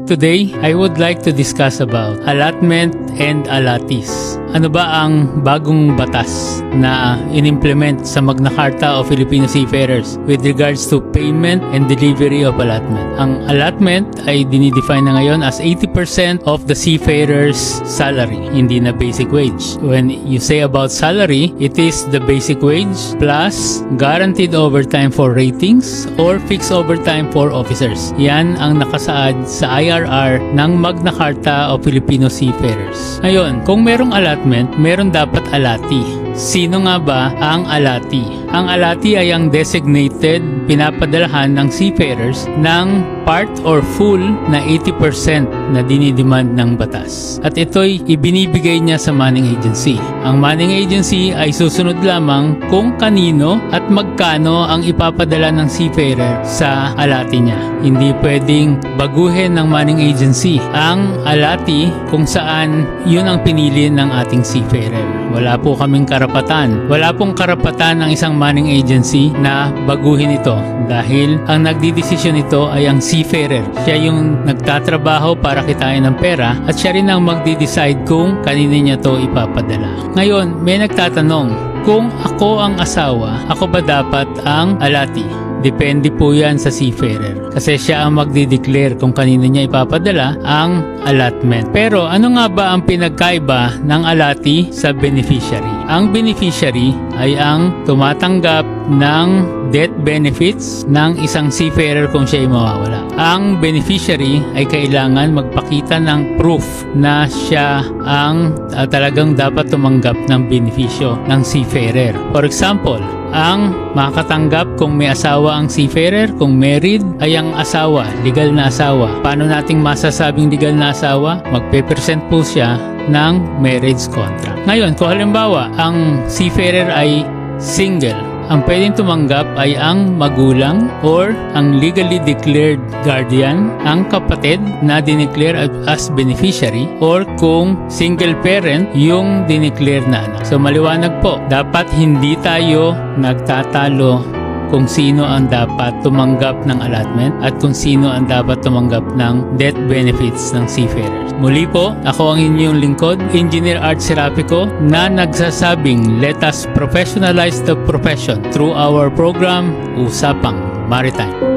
Today, I would like to discuss about allotment and allottees. Ano ba ang bagong batas na inimplement sa Magna Carta of Filipino Seafarers with regards to payment and delivery of allotment? Ang allotment ay dinidefine na ngayon as 80% of the seafarer's salary, hindi na basic wage. When you say about salary, it is the basic wage plus guaranteed overtime for ratings or fixed overtime for officers. Yan ang nakasaad sa IRR ng Magna Carta of Filipino Seafarers. Ngayon, kung merong allotment, meron dapat allotee. Sino nga ba ang allotee? Ang allotee ay ang designated pinapadalahan ng seafarers ng part or full na 80% na dinidemand ng batas. At ito'y ibinibigay niya sa manning agency. Ang manning agency ay susunod lamang kung kanino at magkano ang ipapadala ng seafarer sa allotee niya. Hindi pwedeng baguhin ng manning agency ang allotee kung saan yun ang pinili ng ating seafarer. Wala po kaming karapatan. Wala pong karapatan ng isang manning agency na baguhin ito dahil ang nagdidesisyon nito ay ang seafarer. Siya yung nagtatrabaho para kitain ng pera at siya rin ang magdi-decide kung kanino niya to ipapadala. Ngayon, may nagtatanong, kung ako ang asawa, ako ba dapat ang allotee? Depende po yan sa seafarer. Kasi siya ang magdi-declare kung kanino niya ipapadala ang allotment. Pero ano nga ba ang pinagkaiba ng allotee sa beneficiary? Ang beneficiary ay ang tumatanggap ng death benefits ng isang seafarer kung siya ay mawawala. Ang beneficiary ay kailangan magpakita ng proof na siya ang talagang dapat tumanggap ng benepisyo ng seafarer. For example, ang makakatanggap kung may asawa ang seafarer, kung married, ay ang asawa, legal na asawa. Paano nating masasabing legal na asawa? Magpe-present po siya ng marriage contract. Ngayon, kung halimbawa, ang seafarer ay single, ang pwedeng tumanggap ay ang magulang or ang legally declared guardian, ang kapatid na dineclare as beneficiary, or kung single parent, yung dineclare na anak. So maliwanag po, dapat hindi tayo nagtatalo kung sino ang dapat tumanggap ng allotment at kung sino ang dapat tumanggap ng death benefits ng seafarers. Muli po, ako ang inyong lingkod, Engineer Art Serapico, na nagsasabing let us professionalize the profession through our program, Usapang Maritime.